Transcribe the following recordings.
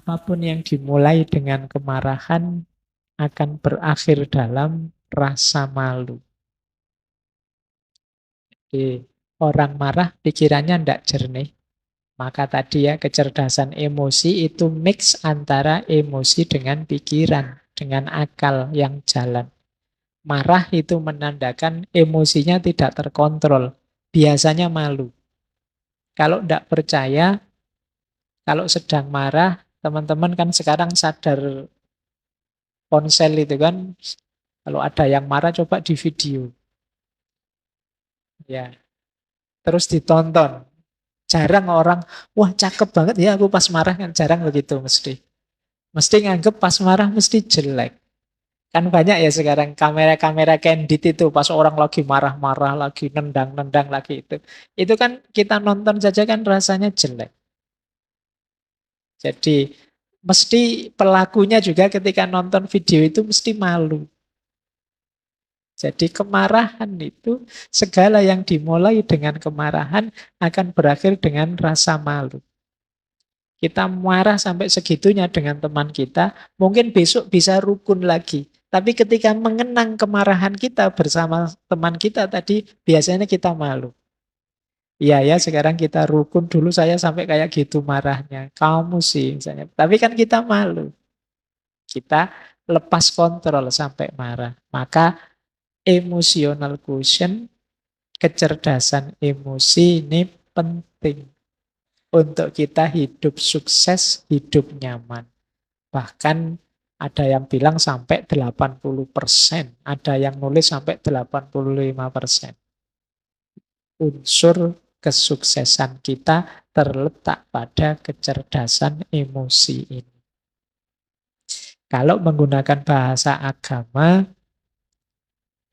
apapun yang dimulai dengan kemarahan akan berakhir dalam rasa malu. Jadi, orang marah pikirannya tidak jernih. Maka tadi ya, kecerdasan emosi itu mix antara emosi dengan pikiran, dengan akal yang jalan. Marah itu menandakan emosinya tidak terkontrol. Biasanya malu. Kalau tidak percaya, kalau sedang marah, teman-teman kan sekarang sadar ponsel itu kan, kalau ada yang marah coba di video. Ya, terus ditonton. Jarang orang, wah cakep banget ya aku pas marah, kan jarang begitu mesti. Mesti nganggep pas marah mesti jelek. Kan banyak ya sekarang kamera-kamera candid itu pas orang lagi marah-marah, lagi nendang-nendang lagi itu. Itu kan kita nonton saja kan rasanya jelek. Jadi mesti pelakunya juga ketika nonton video itu mesti malu. Jadi kemarahan itu segala yang dimulai dengan kemarahan akan berakhir dengan rasa malu. Kita marah sampai segitunya dengan teman kita, mungkin besok bisa rukun lagi. Tapi ketika mengenang kemarahan kita bersama teman kita tadi, biasanya kita malu. Iya ya, sekarang kita rukun, dulu saya sampai kayak gitu marahnya. Kamu sih, misalnya. Tapi kan kita malu. Kita lepas kontrol sampai marah. Maka emotional quotient, kecerdasan emosi ini penting untuk kita hidup sukses, hidup nyaman. Bahkan ada yang bilang sampai 80%, ada yang nulis sampai 85%. Unsur kesuksesan kita terletak pada kecerdasan emosi ini. Kalau menggunakan bahasa agama,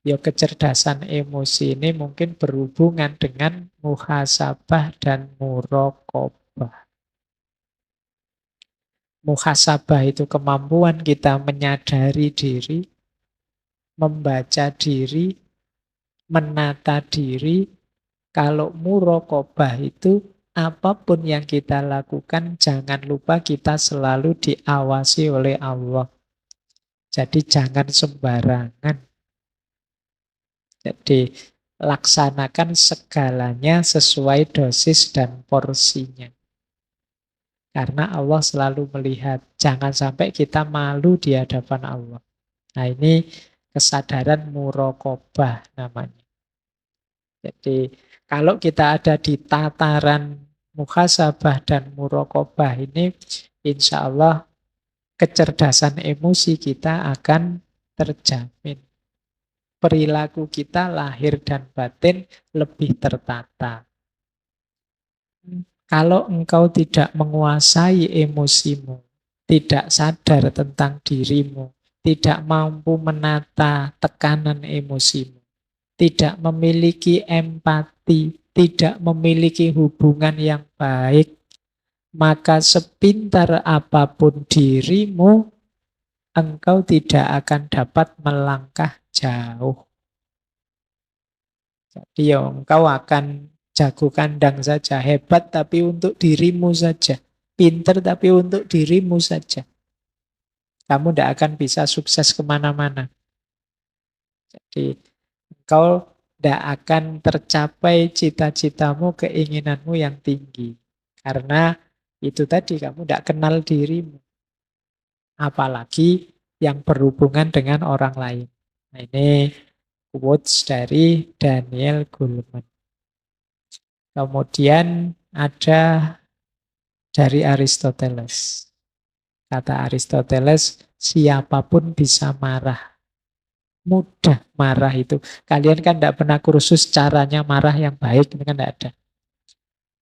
ya kecerdasan emosi ini mungkin berhubungan dengan muhasabah dan muraqabah. Muhasabah itu kemampuan kita menyadari diri, membaca diri, menata diri. Kalau muraqabah itu apapun yang kita lakukan, jangan lupa kita selalu diawasi oleh Allah. Jadi jangan sembarangan. Jadi laksanakan segalanya sesuai dosis dan porsinya. Karena Allah selalu melihat. Jangan sampai kita malu di hadapan Allah. Nah ini kesadaran muraqabah namanya. Jadi kalau kita ada di tataran muhasabah dan muraqabah ini, insya Allah kecerdasan emosi kita akan terjamin. Perilaku kita lahir dan batin lebih tertata. Kalau engkau tidak menguasai emosimu, tidak sadar tentang dirimu, tidak mampu menata tekanan emosimu, tidak memiliki empati, tidak memiliki hubungan yang baik, maka sepintar apapun dirimu, engkau tidak akan dapat melangkah jauh. Jadi ya engkau akan jago kandang saja, hebat tapi untuk dirimu saja, pinter tapi untuk dirimu saja. Kamu tidak akan bisa sukses kemana-mana. Jadi engkau tidak akan tercapai cita-citamu, keinginanmu yang tinggi. Karena itu tadi, kamu tidak kenal dirimu. Apalagi yang berhubungan dengan orang lain. Nah ini quotes dari Daniel Goleman. Kemudian ada dari Aristoteles. Kata Aristoteles, siapapun bisa marah. Mudah marah itu. Kalian kan tidak pernah kursus caranya marah yang baik, ini kan tidak ada.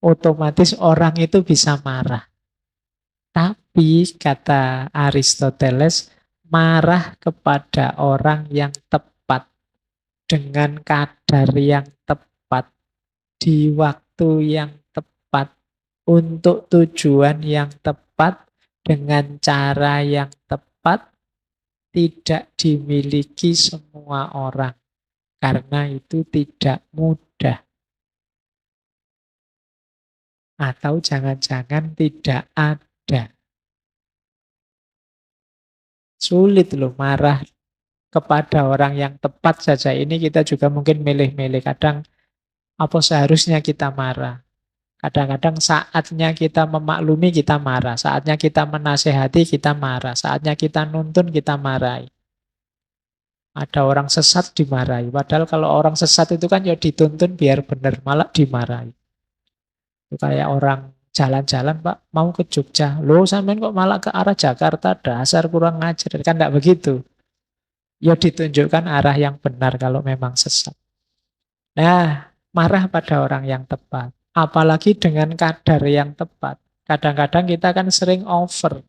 Otomatis orang itu bisa marah. Tapi kata Aristoteles, marah kepada orang yang tepat, dengan kadar yang tepat, di waktu yang tepat, untuk tujuan yang tepat, dengan cara yang tepat, tidak dimiliki semua orang. Karena itu tidak mudah. Atau jangan-jangan tidak ada. Sulit loh marah kepada orang yang tepat saja. Ini kita juga mungkin milih-milih. Kadang apa seharusnya kita marah. Kadang-kadang saatnya kita memaklumi kita marah. Saatnya kita menasehati kita marah. Saatnya kita nuntun kita marahi. Ada orang sesat dimarahi. Padahal kalau orang sesat itu kan ya dituntun biar benar. Malah dimarahi. Itu kayak orang jalan-jalan Pak mau ke Jogja. Loh sampean kok malah ke arah Jakarta. Dasar kurang ngajar. Kan enggak begitu. Ya ditunjukkan arah yang benar kalau memang sesat. Nah, marah pada orang yang tepat. Apalagi dengan kadar yang tepat. Kadang-kadang kita kan sering over.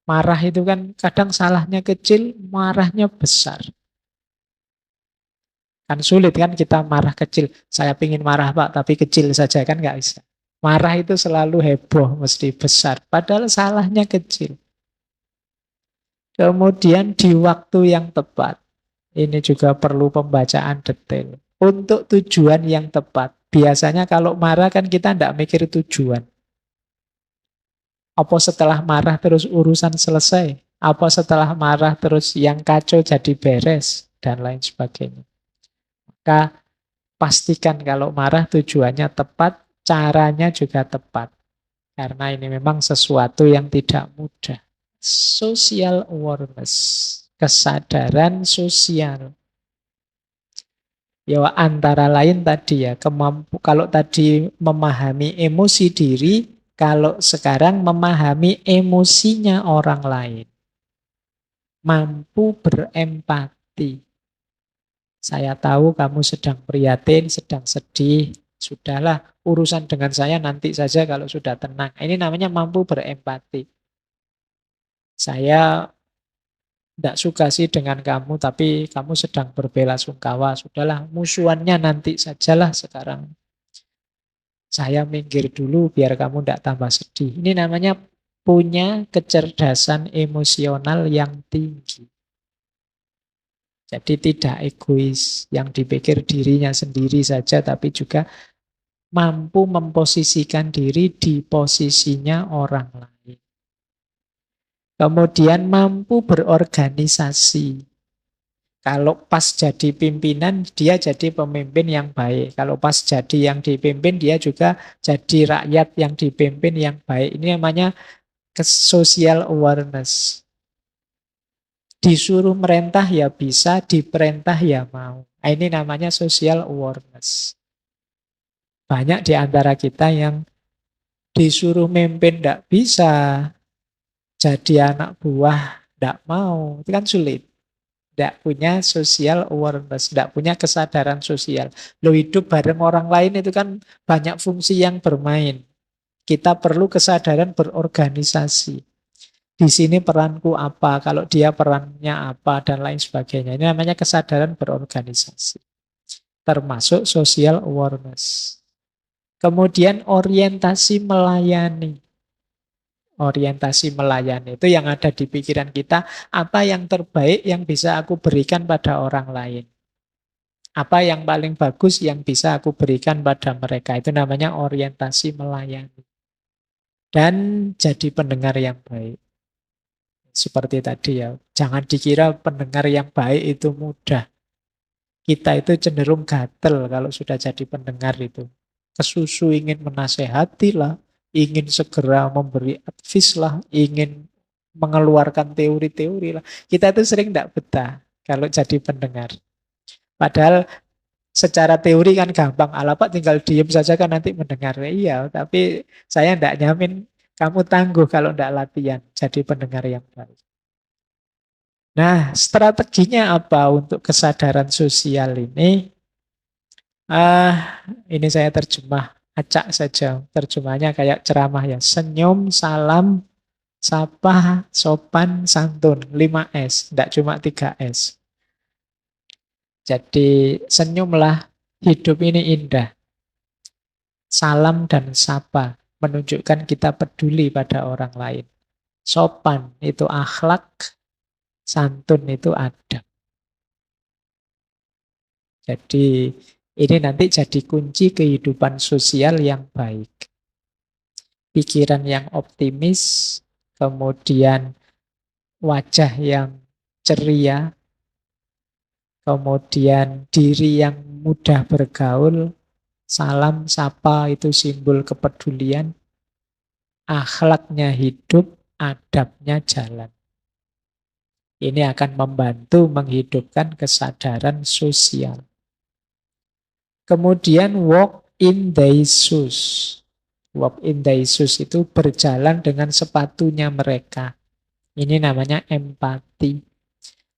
Marah itu kan kadang salahnya kecil, marahnya besar. Kan sulit kan kita marah kecil. Saya pingin marah Pak, tapi kecil saja kan nggak bisa. Marah itu selalu heboh, mesti besar. Padahal salahnya kecil. Kemudian di waktu yang tepat. Ini juga perlu pembacaan detail. Untuk tujuan yang tepat. Biasanya kalau marah kan kita tidak mikir tujuan. Apa setelah marah terus urusan selesai? Apa setelah marah terus yang kacau jadi beres? Dan lain sebagainya. Maka pastikan kalau marah tujuannya tepat, caranya juga tepat. Karena ini memang sesuatu yang tidak mudah. Social awareness, kesadaran sosial. Ya antara lain tadi ya, kalau tadi memahami emosi diri, kalau sekarang memahami emosinya orang lain. Mampu berempati. Saya tahu kamu sedang prihatin, sedang sedih. Sudahlah, urusan dengan saya nanti saja kalau sudah tenang. Ini namanya mampu berempati. Saya tidak suka sih dengan kamu, tapi kamu sedang berbelasungkawa. Sudahlah, musuhannya nanti sajalah sekarang. Saya minggir dulu biar kamu tidak tambah sedih. Ini namanya punya kecerdasan emosional yang tinggi. Jadi tidak egois, yang dipikir dirinya sendiri saja, tapi juga mampu memposisikan diri di posisinya orang lain. Kemudian mampu berorganisasi. Kalau pas jadi pimpinan, dia jadi pemimpin yang baik. Kalau pas jadi yang dipimpin, dia juga jadi rakyat yang dipimpin yang baik. Ini namanya social awareness. Disuruh merentah ya bisa, diperintah ya mau. Ini namanya social awareness. Banyak di antara kita yang disuruh memimpin tidak bisa, jadi anak buah tidak mau. Itu kan sulit. Tidak punya social awareness, tidak punya kesadaran sosial. Lo hidup bareng orang lain itu kan banyak fungsi yang bermain. Kita perlu kesadaran berorganisasi. Di sini peranku apa, kalau dia perannya apa, dan lain sebagainya. Ini namanya kesadaran berorganisasi. Termasuk social awareness. Kemudian orientasi melayani. Orientasi melayani itu yang ada di pikiran kita, apa yang terbaik yang bisa aku berikan pada orang lain. Apa yang paling bagus yang bisa aku berikan pada mereka. Itu namanya orientasi melayani. Dan jadi pendengar yang baik. Seperti tadi ya, jangan dikira pendengar yang baik itu mudah. Kita itu cenderung gatel kalau sudah jadi pendengar itu. Kesusu ingin menasehati lah, ingin segera memberi advice lah, ingin mengeluarkan teori-teori lah. Kita itu sering tidak betah kalau jadi pendengar. Padahal secara teori kan gampang. Alah Pak tinggal diem saja kan nanti mendengar. Iya, tapi saya tidak nyamin kamu tangguh kalau tidak latihan jadi pendengar yang baik. Nah, strateginya apa untuk kesadaran sosial ini? Ini saya terjemah acak saja. Terjemahnya kayak ceramah ya. Senyum, salam, sapa, sopan, santun. 5S, tidak cuma 3S. Jadi senyumlah, hidup ini indah. Salam dan sapa menunjukkan kita peduli pada orang lain. Sopan itu akhlak, santun itu adab. Jadi ini nanti jadi kunci kehidupan sosial yang baik. Pikiran yang optimis, kemudian wajah yang ceria, kemudian diri yang mudah bergaul, salam, sapa itu simbol kepedulian, akhlaknya hidup, adabnya jalan. Ini akan membantu menghidupkan kesadaran sosial. Kemudian walk in their shoes. Walk in their shoes itu berjalan dengan sepatunya mereka. Ini namanya empati.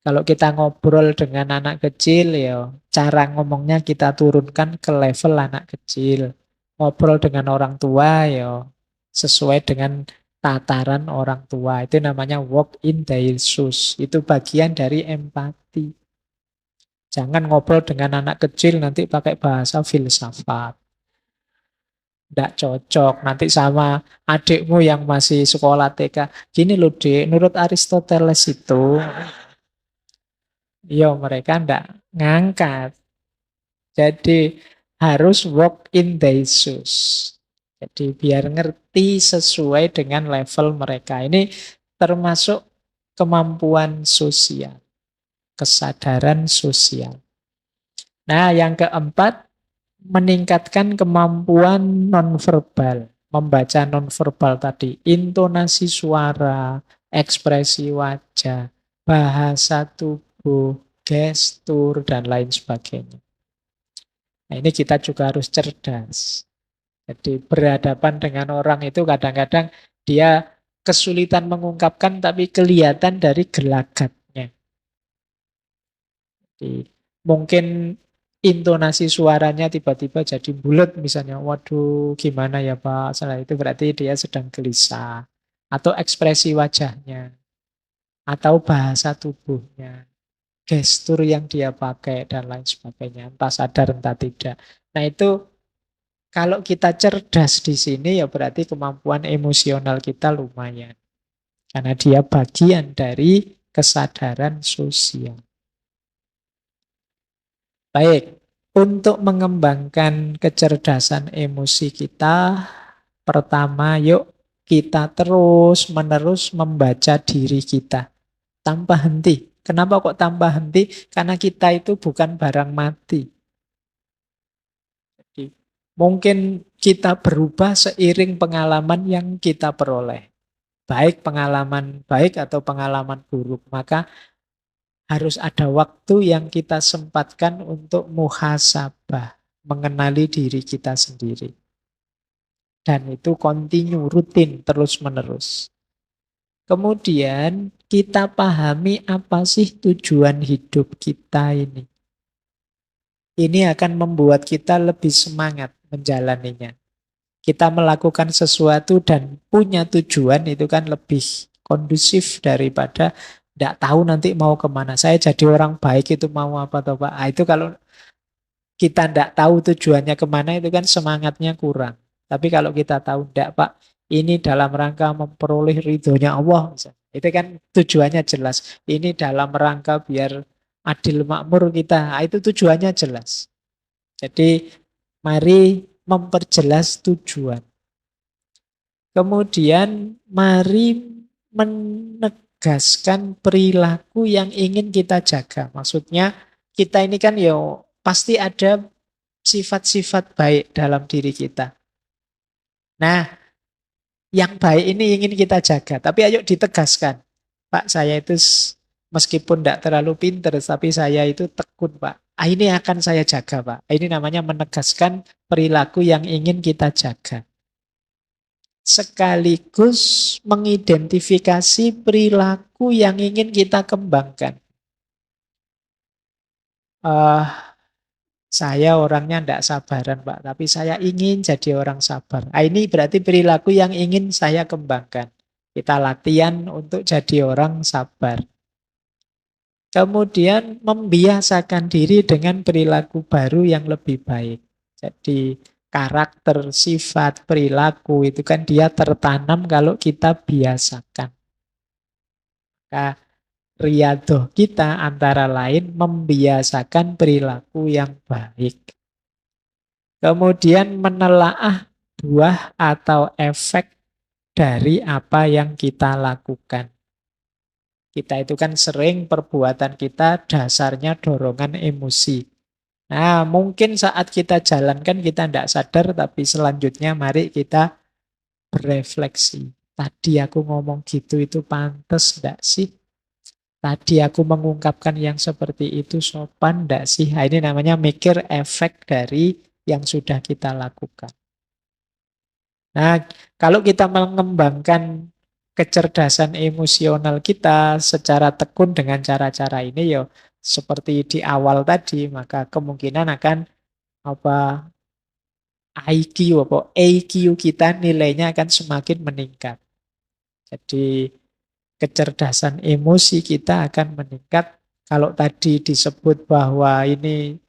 Kalau kita ngobrol dengan anak kecil, ya cara ngomongnya kita turunkan ke level anak kecil. Ngobrol dengan orang tua, ya sesuai dengan tataran orang tua. Itu namanya walk in their shoes. Itu bagian dari empati. Jangan ngobrol dengan anak kecil nanti pakai bahasa filsafat. Tidak cocok. Nanti sama adikmu yang masih sekolah TK. Gini loh dek, menurut Aristoteles itu, yo mereka ndak ngangkat. Jadi harus walk in their shoes. Jadi biar ngerti sesuai dengan level mereka. Ini termasuk kemampuan sosial, kesadaran sosial. Nah, yang keempat, meningkatkan kemampuan nonverbal. Membaca nonverbal tadi, intonasi suara, ekspresi wajah, bahasa tubuh, gestur, dan lain sebagainya. Nah, ini kita juga harus cerdas. Jadi berhadapan dengan orang itu kadang-kadang dia kesulitan mengungkapkan tapi kelihatan dari gelagatnya. Jadi, mungkin intonasi suaranya tiba-tiba jadi bulat misalnya. Waduh, gimana ya Pak? Salah itu berarti dia sedang gelisah. Atau ekspresi wajahnya. Atau bahasa tubuhnya. Gestur yang dia pakai dan lain sebagainya. Entah sadar entah tidak. Nah itu kalau kita cerdas di sini ya berarti kemampuan emosional kita lumayan. Karena dia bagian dari kesadaran sosial. Baik, untuk mengembangkan kecerdasan emosi kita, pertama yuk kita terus-menerus membaca diri kita tanpa henti. Kenapa kok tanpa henti? Karena kita itu bukan barang mati. Jadi, mungkin kita berubah seiring pengalaman yang kita peroleh. Baik pengalaman baik atau pengalaman buruk. Maka harus ada waktu yang kita sempatkan untuk muhasabah, mengenali diri kita sendiri. Dan itu kontinu, rutin, terus-menerus. Kemudian kita pahami apa sih tujuan hidup kita ini. Ini akan membuat kita lebih semangat menjalaninya. Kita melakukan sesuatu dan punya tujuan itu kan lebih kondusif daripada tidak tahu nanti mau kemana. Saya jadi orang baik itu mau apa toh Pak? Ah, itu kalau kita tidak tahu tujuannya kemana itu kan semangatnya kurang. Tapi kalau kita tahu tidak Pak, ini dalam rangka memperoleh ridhonya Allah. Misalnya. Itu kan tujuannya jelas. Ini dalam rangka biar adil makmur kita. Ah, itu tujuannya jelas. Jadi mari memperjelas tujuan. Kemudian mari menegaskan perilaku yang ingin kita jaga. Maksudnya kita ini kan ya pasti ada sifat-sifat baik dalam diri kita. Nah, yang baik ini ingin kita jaga. Tapi ayo ditegaskan. Pak, saya itu meskipun tidak terlalu pinter, tapi saya itu tekun, Pak. Ah, ini akan saya jaga, Pak. Ini namanya menegaskan perilaku yang ingin kita jaga. Sekaligus mengidentifikasi perilaku yang ingin kita kembangkan. Saya orangnya tidak sabaran Pak, tapi saya ingin jadi orang sabar. Ah, ini berarti perilaku yang ingin saya kembangkan. Kita latihan untuk jadi orang sabar. Kemudian membiasakan diri dengan perilaku baru yang lebih baik. Jadi karakter, sifat, perilaku itu kan dia tertanam kalau kita biasakan. Maka riadoh kita antara lain membiasakan perilaku yang baik. Kemudian menelaah buah atau efek dari apa yang kita lakukan. Kita itu kan sering perbuatan kita dasarnya dorongan emosi. Nah, mungkin saat kita jalankan kita tidak sadar, tapi selanjutnya mari kita berefleksi. Tadi aku ngomong gitu itu pantas enggak sih? Tadi aku mengungkapkan yang seperti itu sopan enggak sih? Nah, ini namanya mikir efek dari yang sudah kita lakukan. Nah, kalau kita mengembangkan kecerdasan emosional kita secara tekun dengan cara-cara ini, ya seperti di awal tadi, maka kemungkinan akan apa IQ apa EQ kita nilainya akan semakin meningkat. Jadi kecerdasan emosi kita akan meningkat. Kalau tadi disebut bahwa ini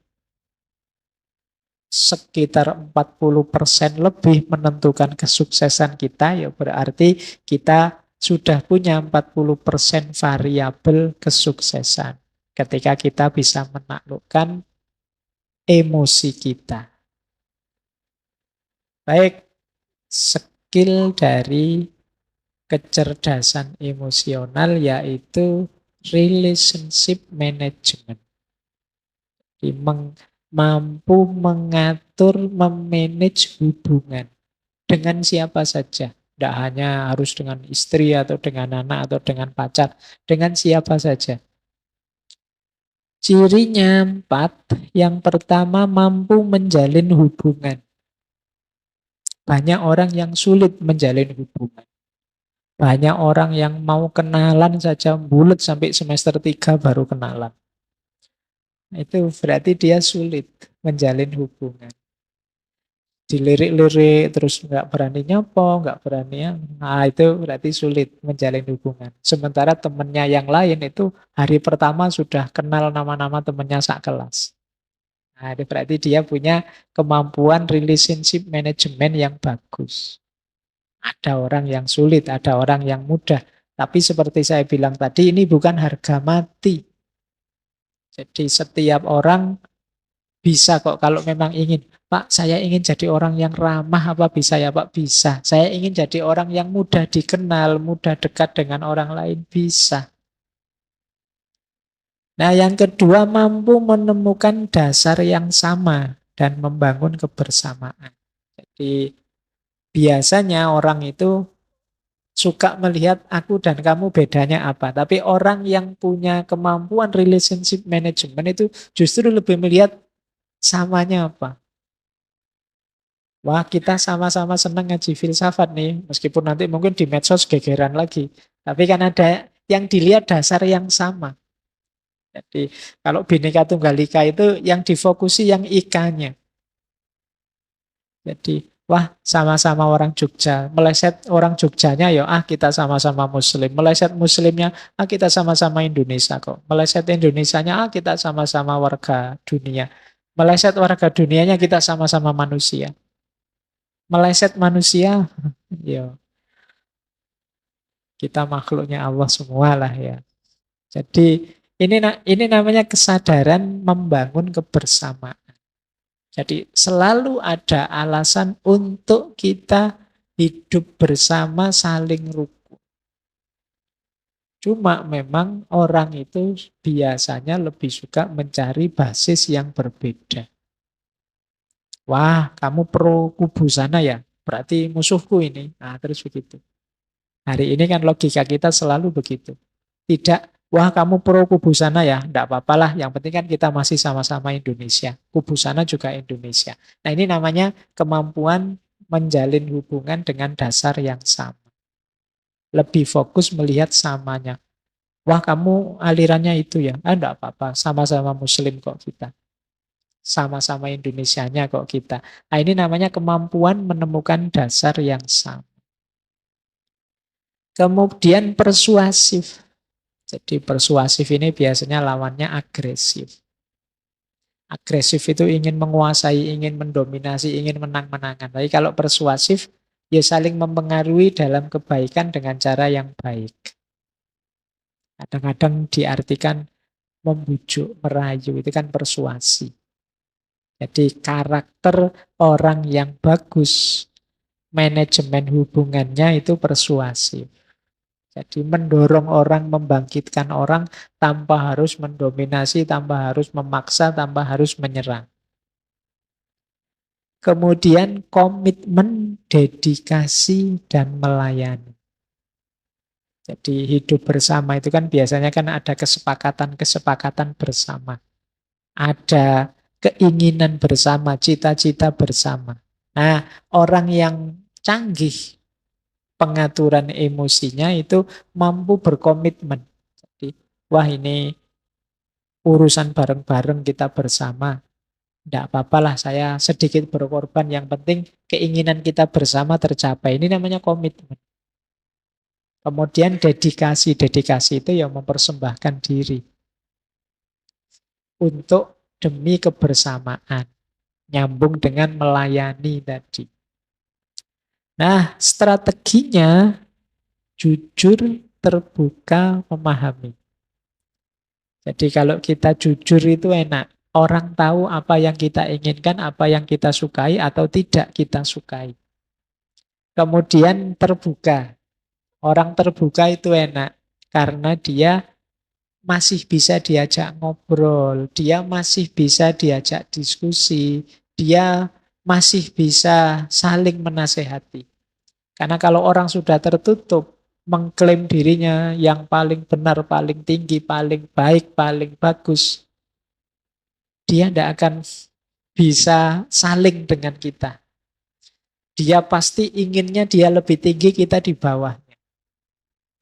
sekitar 40% lebih menentukan kesuksesan kita, ya berarti kita sudah punya 40% variabel kesuksesan. Ketika kita bisa menaklukkan emosi kita. Baik, skill dari kecerdasan emosional yaitu relationship management. Jadi mampu mengatur, memanage hubungan dengan siapa saja. Tidak hanya harus dengan istri atau dengan anak atau dengan pacar. Dengan siapa saja. Cirinya 4. Yang pertama mampu menjalin hubungan. Banyak orang yang sulit menjalin hubungan. Banyak orang yang mau kenalan saja bulet sampai semester 3 baru kenalan. Itu berarti dia sulit menjalin hubungan. Dilirik-lirik terus nggak berani nyopo, nggak berani nah itu berarti sulit menjalin hubungan. Sementara temennya yang lain itu hari pertama sudah kenal nama-nama temennya sak kelas. Nah, itu berarti dia punya kemampuan relationship management yang bagus. Ada orang yang sulit, ada orang yang mudah. Tapi seperti saya bilang tadi, ini bukan harga mati. Jadi setiap orang bisa kok kalau memang ingin. Pak, saya ingin jadi orang yang ramah, apa bisa ya Pak? Bisa. Saya ingin jadi orang yang mudah dikenal, mudah dekat dengan orang lain, bisa. Nah, yang kedua mampu menemukan dasar yang sama dan membangun kebersamaan. Jadi biasanya orang itu suka melihat aku dan kamu bedanya apa. Tapi orang yang punya kemampuan relationship management itu justru lebih melihat samanya apa. Wah, kita sama-sama senang ngaji filsafat nih. Meskipun nanti mungkin di medsos gegeran lagi. Tapi kan ada yang dilihat dasar yang sama. Jadi kalau Bhinneka Tunggal Ika itu yang difokusi yang ikanya. Jadi wah sama-sama orang Jogja. Meleset orang Jogjanya ya kita sama-sama Muslim. Meleset Muslimnya kita sama-sama Indonesia kok. Meleset Indonesianya kita sama-sama warga dunia. Meleset warga dunianya kita sama-sama manusia. Meleset manusia ya kita makhluknya Allah semua lah ya. Jadi ini namanya kesadaran membangun kebersamaan. Jadi selalu ada alasan untuk kita hidup bersama saling rukun. Cuma memang orang itu biasanya lebih suka mencari basis yang berbeda. Wah, kamu pro kubu sana ya? Berarti musuhku ini. Nah, terus begitu. Hari ini kan logika kita selalu begitu. Tidak, wah kamu pro kubu sana ya, enggak apa-apalah. Yang penting kan kita masih sama-sama Indonesia. Kubu sana juga Indonesia. Nah ini namanya kemampuan menjalin hubungan dengan dasar yang sama. Lebih fokus melihat samanya. Wah kamu alirannya itu ya, enggak apa-apa. Sama-sama Muslim kok kita. Sama-sama Indonesianya kok kita. Nah ini namanya kemampuan menemukan dasar yang sama. Kemudian persuasif. Jadi persuasif ini biasanya lawannya agresif. Agresif itu ingin menguasai, ingin mendominasi, ingin menang-menangan. Tapi kalau persuasif, ya saling mempengaruhi dalam kebaikan dengan cara yang baik. Kadang-kadang diartikan membujuk, merayu, itu kan persuasi. Jadi karakter orang yang bagus, manajemen hubungannya itu persuasif. Jadi mendorong orang, membangkitkan orang tanpa harus mendominasi, tanpa harus memaksa, tanpa harus menyerang. Kemudian komitmen, dedikasi, dan melayani. Jadi hidup bersama itu kan biasanya kan ada kesepakatan-kesepakatan bersama. Ada keinginan bersama, cita-cita bersama. Nah, orang yang canggih pengaturan emosinya itu mampu berkomitmen. Jadi, wah ini urusan bareng-bareng kita bersama. Tidak apa-apalah saya sedikit berkorban, yang penting keinginan kita bersama tercapai. Ini namanya komitmen. Kemudian dedikasi. Dedikasi itu yang mempersembahkan diri untuk demi kebersamaan. Nyambung dengan melayani tadi. Nah, strateginya jujur, terbuka, memahami. Jadi kalau kita jujur itu enak. Orang tahu apa yang kita inginkan, apa yang kita sukai atau tidak kita sukai. Kemudian terbuka. Orang terbuka itu enak. Karena dia masih bisa diajak ngobrol. Dia masih bisa diajak diskusi. Dia masih bisa saling menasehati. Karena kalau orang sudah tertutup, mengklaim dirinya yang paling benar, paling tinggi, paling baik, paling bagus, dia tidak akan bisa saling dengan kita. Dia pasti inginnya dia lebih tinggi, kita di bawahnya.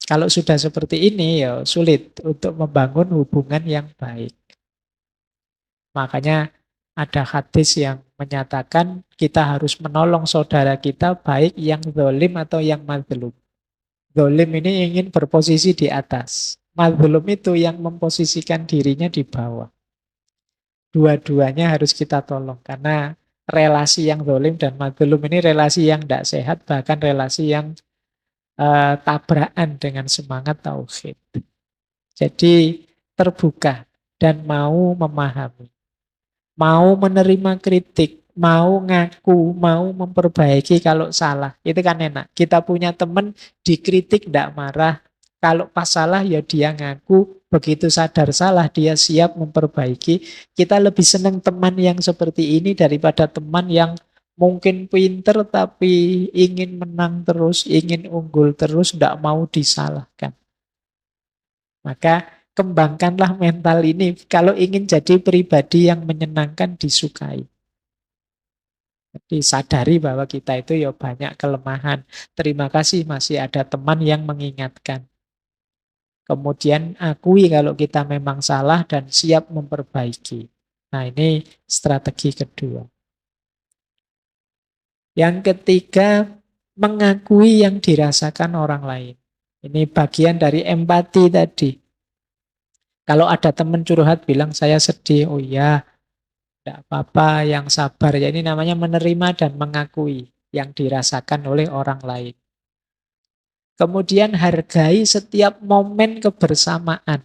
Kalau sudah seperti ini, ya sulit untuk membangun hubungan yang baik. Makanya ada hadis yang menyatakan kita harus menolong saudara kita, baik yang zalim atau yang mazlum. Zalim ini ingin berposisi di atas. Mazlum itu yang memposisikan dirinya di bawah. Dua-duanya harus kita tolong. Karena relasi yang zalim dan mazlum ini relasi yang tidak sehat, bahkan relasi yang tabrakan dengan semangat tauhid. Jadi terbuka dan mau memahami. Mau menerima kritik, mau ngaku, mau memperbaiki kalau salah. Itu kan enak. Kita punya teman dikritik tidak marah. Kalau pas salah ya dia ngaku. Begitu sadar salah dia siap memperbaiki. Kita lebih senang teman yang seperti ini daripada teman yang mungkin pinter tapi ingin menang terus, ingin unggul terus, tidak mau disalahkan. Maka kembangkanlah mental ini kalau ingin jadi pribadi yang menyenangkan, disukai. Jadi sadari bahwa kita itu ya banyak kelemahan. Terima kasih masih ada teman yang mengingatkan. Kemudian akui kalau kita memang salah dan siap memperbaiki. Nah, ini strategi kedua. Yang ketiga, mengakui yang dirasakan orang lain. Ini bagian dari empati tadi. Kalau ada teman curhat bilang saya sedih, oh iya, tidak apa-apa, yang sabar. Ya, ini namanya menerima dan mengakui yang dirasakan oleh orang lain. Kemudian hargai setiap momen kebersamaan.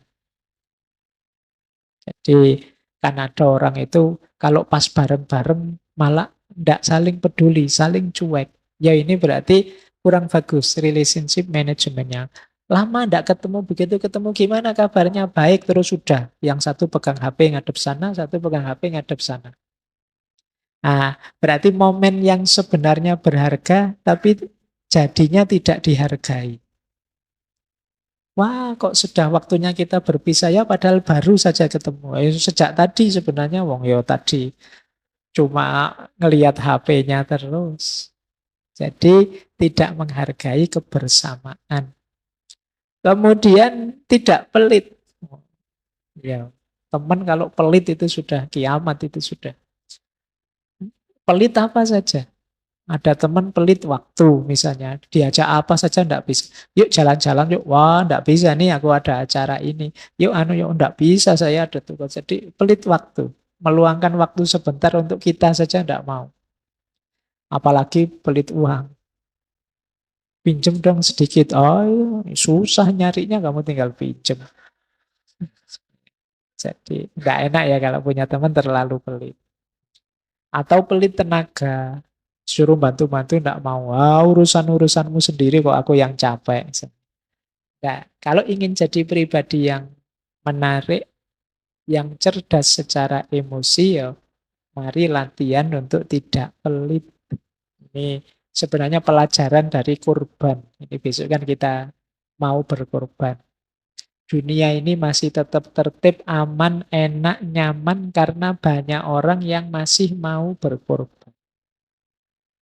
Jadi kan ada orang itu kalau pas bareng-bareng malah tidak saling peduli, saling cuek. Ya ini berarti kurang bagus relationship manajemennya. Lama tidak ketemu, begitu ketemu gimana kabarnya? Baik, terus sudah. Yang satu pegang HP ngadep sana, satu pegang HP ngadep sana. Nah, berarti momen yang sebenarnya berharga, tapi jadinya tidak dihargai. Wah, kok sudah waktunya kita berpisah ya, padahal baru saja ketemu. Sejak tadi sebenarnya, wong yo tadi cuma ngelihat HP-nya terus. Jadi tidak menghargai kebersamaan. Kemudian tidak pelit. Ya, teman kalau pelit itu sudah kiamat, itu sudah. Pelit apa saja. Ada teman pelit waktu misalnya, diajak apa saja enggak bisa. Yuk jalan-jalan yuk, wah enggak bisa nih aku ada acara ini. Yuk yuk enggak bisa saya ada tugas. Jadi pelit waktu, meluangkan waktu sebentar untuk kita saja enggak mau. Apalagi pelit uang. Pinjem dong sedikit. Oh, susah nyarinya kamu tinggal pinjem. Jadi enggak enak ya kalau punya teman terlalu pelit. Atau pelit tenaga. Suruh bantu-bantu enggak mau. Urusan-urusanmu sendiri kok aku yang capek. Nah, kalau ingin jadi pribadi yang menarik, yang cerdas secara emosi, ya mari latihan untuk tidak pelit. Ini sebenarnya pelajaran dari kurban. Ini besok kan kita mau berkorban. Dunia ini masih tetap tertib, aman, enak, nyaman karena banyak orang yang masih mau berkorban.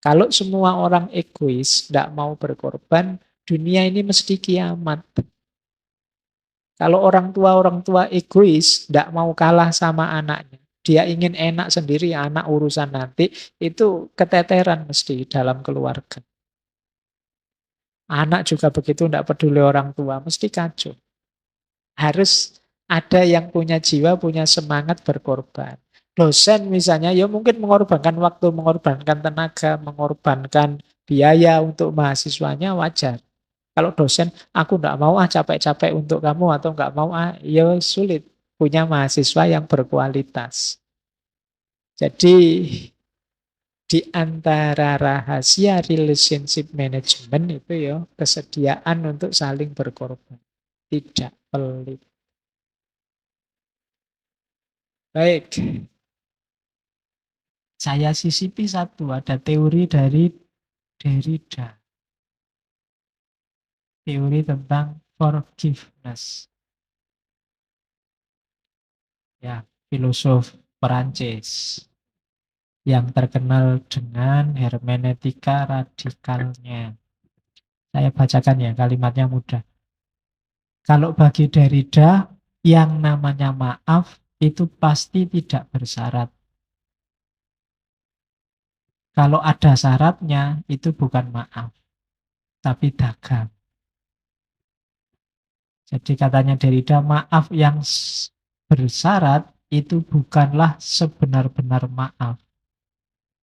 Kalau semua orang egois, tidak mau berkorban, dunia ini mesti kiamat. Kalau orang tua egois, tidak mau kalah sama anaknya. Dia ingin enak sendiri, anak urusan nanti, itu keteteran mesti dalam keluarga. Anak juga begitu, tidak peduli orang tua, mesti kacau. Harus ada yang punya jiwa, punya semangat berkorban. Dosen misalnya, ya mungkin mengorbankan waktu, mengorbankan tenaga, mengorbankan biaya untuk mahasiswanya wajar. Kalau dosen, aku nggak mau capek-capek untuk kamu atau nggak mau ya sulit punya mahasiswa yang berkualitas. Jadi di antara rahasia relationship management itu ya kesediaan untuk saling berkorban, tidak pelit. Baik, saya sisipi satu, ada teori dari Derrida, teori tentang forgiveness. Ya, filosof Perancis yang terkenal dengan hermeneutika radikalnya. Saya bacakan ya, kalimatnya mudah. Kalau bagi Derrida, yang namanya maaf itu pasti tidak bersyarat. Kalau ada syaratnya, itu bukan maaf, tapi dagang. Jadi katanya Derrida, maaf yang bersyarat itu bukanlah sebenar-benar maaf.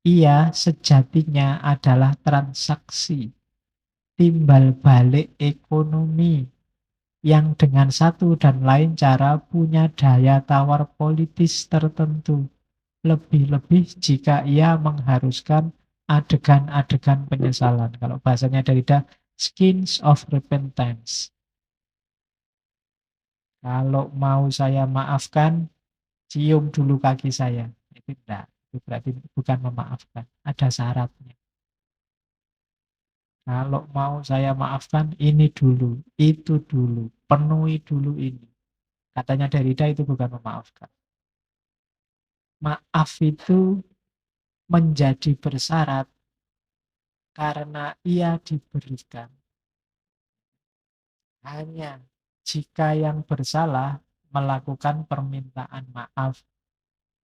Ia sejatinya adalah transaksi, timbal balik ekonomi yang dengan satu dan lain cara punya daya tawar politis tertentu. Lebih-lebih jika ia mengharuskan adegan-adegan penyesalan. Kalau bahasanya Derrida, skins of repentance. Kalau mau saya maafkan, cium dulu kaki saya. Itu tidak. Itu berarti bukan memaafkan. Ada syaratnya. Kalau mau saya maafkan, ini dulu, itu dulu, penuhi dulu ini. Katanya Derrida itu bukan memaafkan. Maaf itu menjadi bersyarat karena ia diberikan. Hanya jika yang bersalah melakukan permintaan maaf,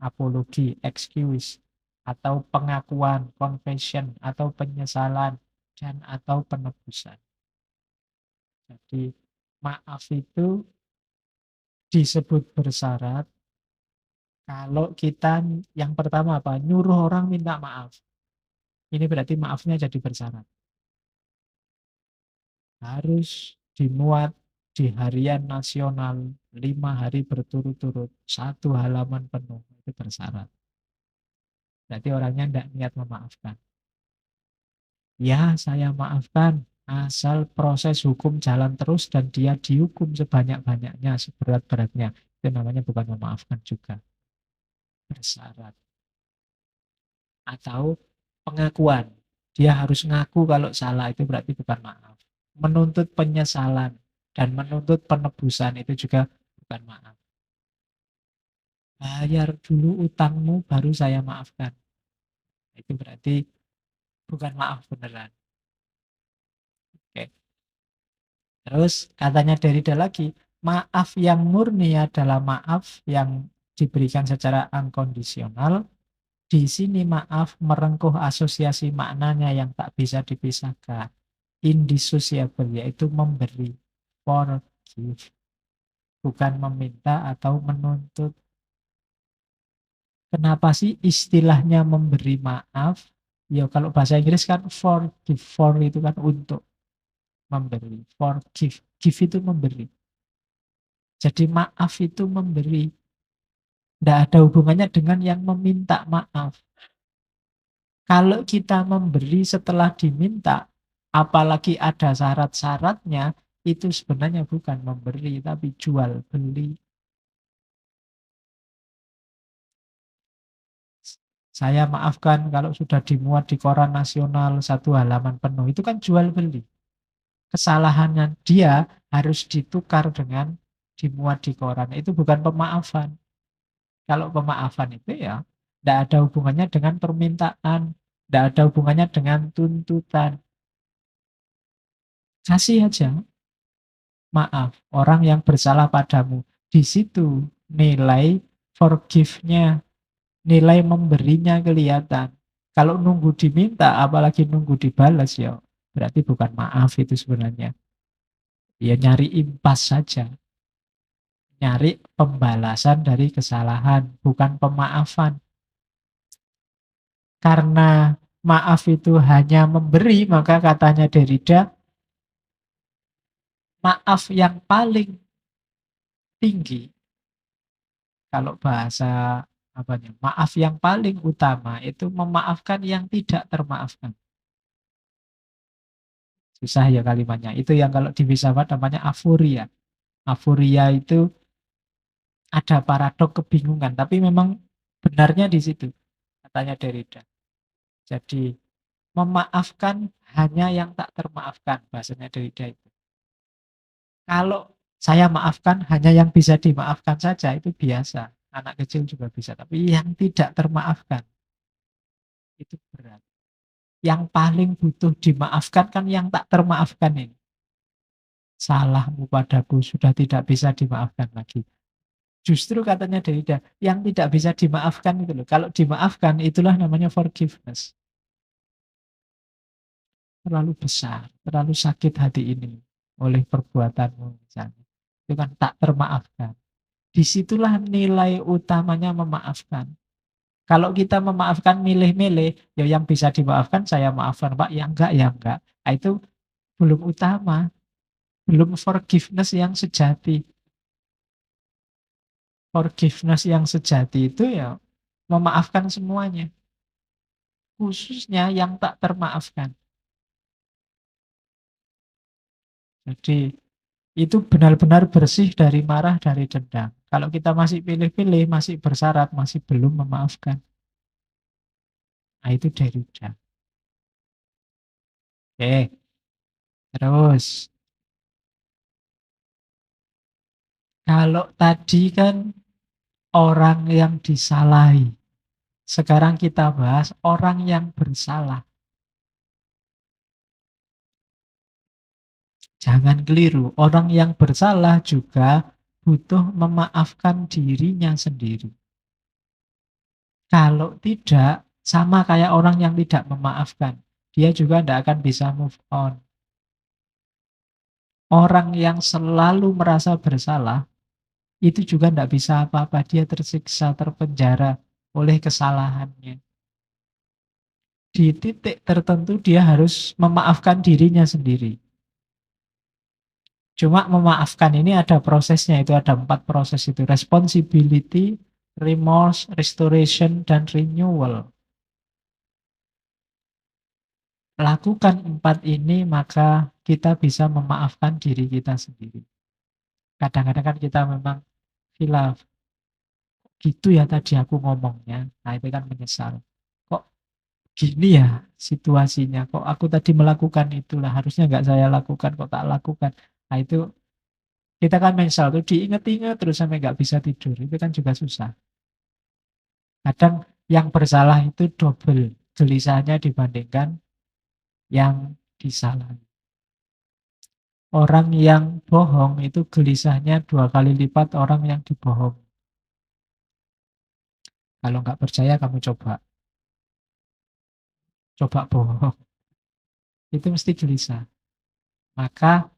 apologi, excuse, atau pengakuan, confession, atau penyesalan, dan atau penebusan. Jadi maaf itu disebut bersyarat kalau kita yang pertama apa? Nyuruh orang minta maaf. Ini berarti maafnya jadi bersyarat. Harus dimuat di harian nasional 5 hari berturut-turut, 1 halaman penuh. Itu bersyarat. Berarti orangnya tidak niat memaafkan. Ya, saya maafkan. Asal proses hukum jalan terus dan dia dihukum sebanyak-banyaknya, seberat-beratnya. Itu namanya bukan memaafkan juga. Bersyarat. Atau pengakuan. Dia harus ngaku kalau salah, itu berarti bukan maaf. Menuntut penyesalan dan menuntut penebusan itu juga bukan maaf. Bayar dulu utangmu baru saya maafkan. Itu berarti bukan maaf beneran. Oke. Terus katanya Derrida lagi, maaf yang murni adalah maaf yang diberikan secara unconditional. Di sini maaf merengkuh asosiasi maknanya yang tak bisa dipisahkan. Indissociable, yaitu memberi, forgive. Bukan meminta atau menuntut. Kenapa sih istilahnya memberi maaf? Ya kalau bahasa Inggris kan forgive, for itu kan untuk memberi. Forgive, give itu memberi. Jadi maaf itu memberi. Tidak ada hubungannya dengan yang meminta maaf. Kalau kita memberi setelah diminta, apalagi ada syarat-syaratnya, itu sebenarnya bukan memberi, tapi jual beli. Saya maafkan kalau sudah dimuat di koran nasional satu halaman penuh. Itu kan jual beli. Kesalahannya dia harus ditukar dengan dimuat di koran. Itu bukan pemaafan. Kalau pemaafan itu ya tidak ada hubungannya dengan permintaan. Tidak ada hubungannya dengan tuntutan. Kasih aja. Maaf, orang yang bersalah padamu. Di situ nilai forgive-nya, nilai memberinya kelihatan. Kalau nunggu diminta, apalagi nunggu dibalas ya, berarti bukan maaf itu sebenarnya. Ya nyari impas saja. Nyari pembalasan dari kesalahan, bukan pemaafan. Karena maaf itu hanya memberi, maka katanya Derrida, maaf yang paling tinggi, kalau bahasa apanya, maaf yang paling utama itu memaafkan yang tidak termaafkan. Susah ya kalimatnya. Itu yang kalau di filsafat namanya afuria. Afuria itu ada paradok kebingungan, tapi memang benarnya di situ, katanya Derrida. Jadi memaafkan hanya yang tak termaafkan, bahasanya Derrida itu. Kalau saya maafkan hanya yang bisa dimaafkan saja, itu biasa. Anak kecil juga bisa, tapi yang tidak termaafkan itu berat. Yang paling butuh dimaafkan kan yang tak termaafkan ini. Salahmu padaku sudah tidak bisa dimaafkan lagi. Justru katanya Derrida, yang tidak bisa dimaafkan itu loh. Kalau dimaafkan itulah namanya forgiveness. Terlalu besar, terlalu sakit hati ini oleh perbuatanmu misalnya. Itu kan tak termaafkan. Disitulah nilai utamanya memaafkan. Kalau kita memaafkan milih-milih, ya yang bisa dimaafkan saya maafkan Pak, yang enggak ya enggak. Nah, itu belum utama, belum forgiveness yang sejati. Forgiveness yang sejati itu ya memaafkan semuanya, khususnya yang tak termaafkan. Jadi itu benar-benar bersih dari marah, dari dendam. Kalau kita masih pilih-pilih, masih bersyarat, masih belum memaafkan. Nah itu Derrida. Oke, terus. Kalau tadi kan orang yang disalahi. Sekarang kita bahas orang yang bersalah. Jangan keliru, orang yang bersalah juga butuh memaafkan dirinya sendiri. Kalau tidak, sama kayak orang yang tidak memaafkan. Dia juga tidak akan bisa move on. Orang yang selalu merasa bersalah, itu juga tidak bisa apa-apa. Dia tersiksa, terpenjara oleh kesalahannya. Di titik tertentu dia harus memaafkan dirinya sendiri. Cuma memaafkan ini ada prosesnya, itu ada 4 proses itu. Responsibility, remorse, restoration, dan renewal. Lakukan 4 ini maka kita bisa memaafkan diri kita sendiri. Kadang-kadang kan kita memang hilaf. Gitu ya tadi aku ngomongnya. Nah itu kan menyesal. Kok gini ya situasinya. Kok aku tadi melakukan itulah. Harusnya nggak saya lakukan, kok tak lakukan. Nah itu kita kan menyesal tuh diinget-inget terus sampai nggak bisa tidur. Itu kan juga susah. Kadang yang bersalah itu double gelisahnya dibandingkan yang disalahi. Orang yang bohong itu gelisahnya 2 kali lipat orang yang dibohong. Kalau nggak percaya kamu coba. Coba bohong. Itu mesti gelisah. Maka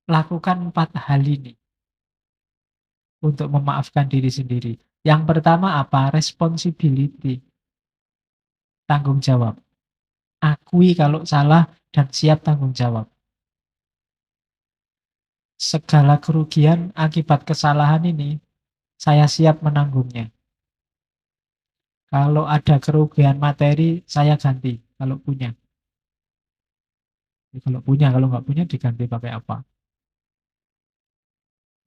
lakukan 4 hal ini untuk memaafkan diri sendiri. Yang pertama apa? Responsibility. Tanggung jawab. Akui kalau salah dan siap tanggung jawab. Segala kerugian akibat kesalahan ini, saya siap menanggungnya. Kalau ada kerugian materi, saya ganti kalau punya. Kalau punya, kalau nggak punya diganti pakai apa?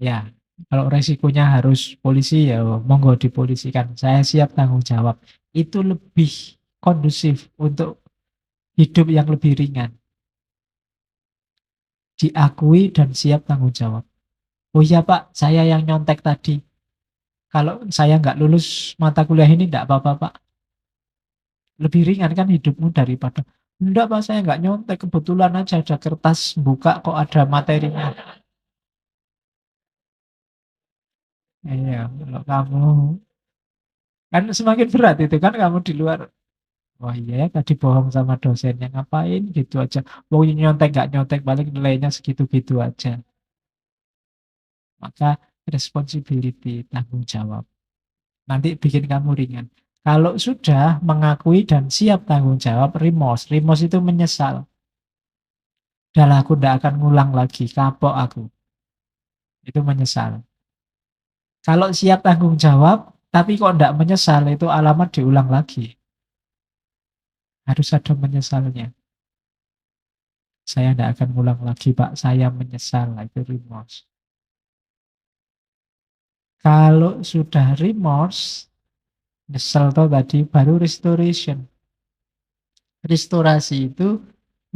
Ya, kalau resikonya harus polisi ya monggo dipolisikan. Saya siap tanggung jawab. Itu lebih kondusif untuk hidup yang lebih ringan. Diakui dan siap tanggung jawab. Oh iya Pak, saya yang nyontek tadi. Kalau saya nggak lulus mata kuliah ini nggak apa-apa Pak. Lebih ringan kan hidupmu daripada enggak Pak, saya nggak nyontek, kebetulan aja ada kertas buka kok ada materinya. Iya, kalau kamu kan semakin berat itu kan kamu di luar. Wah iya ya tadi bohong sama dosennya ngapain gitu aja. Wong nyontek nggak nyontek balik nilainya segitu-gitu aja. Maka responsibility tanggung jawab. Nanti bikin kamu ringan. Kalau sudah mengakui dan siap tanggung jawab, remorse. Remorse itu menyesal. Dah lah, aku tidak akan ngulang lagi, kapok aku. Itu menyesal. Kalau siap tanggung jawab, tapi kok tidak menyesal, itu alamat diulang lagi. Harus ada menyesalnya. Saya tidak akan ngulang lagi, Pak. Saya menyesal. Itu remorse. Kalau sudah remorse, nyesel tuh tadi, baru restoration. Restorasi itu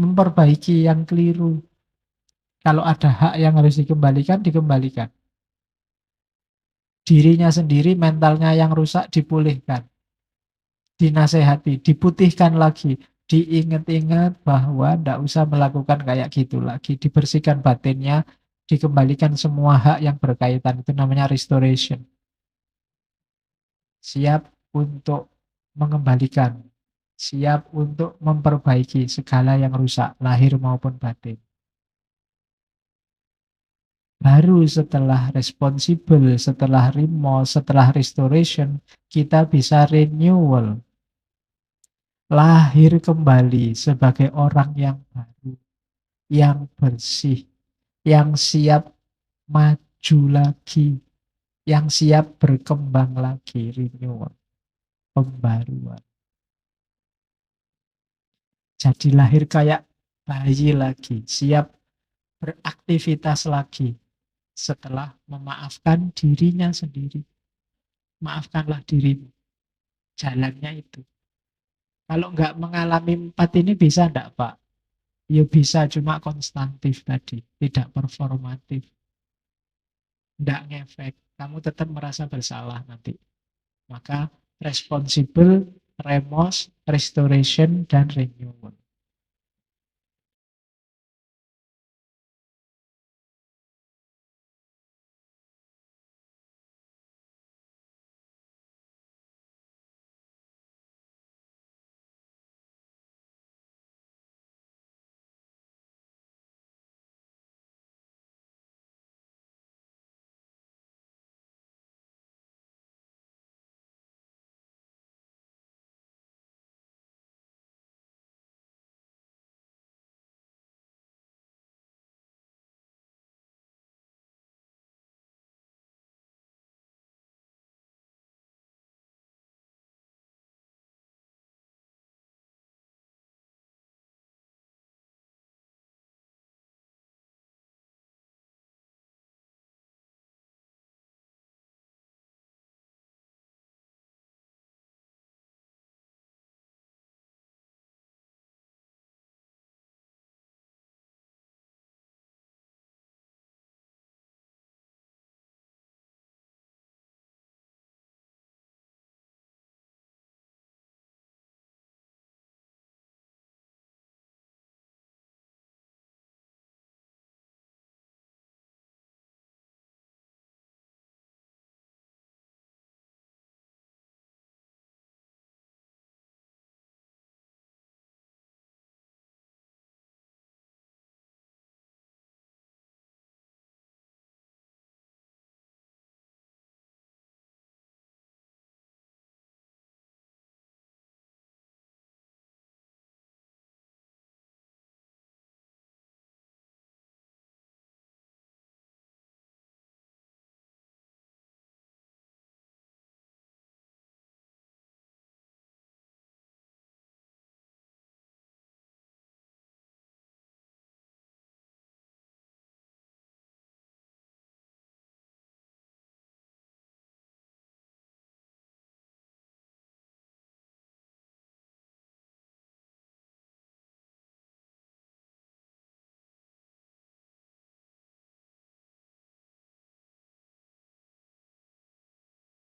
memperbaiki yang keliru. Kalau ada hak yang harus dikembalikan, dikembalikan. Dirinya sendiri, mentalnya yang rusak, dipulihkan. Dinasehati, diputihkan lagi. Diingat-ingat bahwa tidak usah melakukan kayak gitu lagi. Dibersihkan batinnya, dikembalikan semua hak yang berkaitan. Itu namanya restoration. Siap untuk mengembalikan. Siap untuk memperbaiki segala yang rusak, lahir maupun batin. Baru setelah responsible, setelah remorse, setelah restoration, kita bisa renewal. Lahir kembali sebagai orang yang baru, yang bersih, yang siap maju lagi, yang siap berkembang lagi, renewal, pembaruan. Jadi lahir kayak bayi lagi, siap beraktivitas lagi setelah memaafkan dirinya sendiri. Maafkanlah dirimu. Jalannya itu. Kalau nggak mengalami empat ini bisa enggak, Pak? Ya bisa, cuma konstantif tadi. Tidak performatif. Enggak ngefek. Kamu tetap merasa bersalah nanti. Maka responsible, remorse, restoration, dan renewal.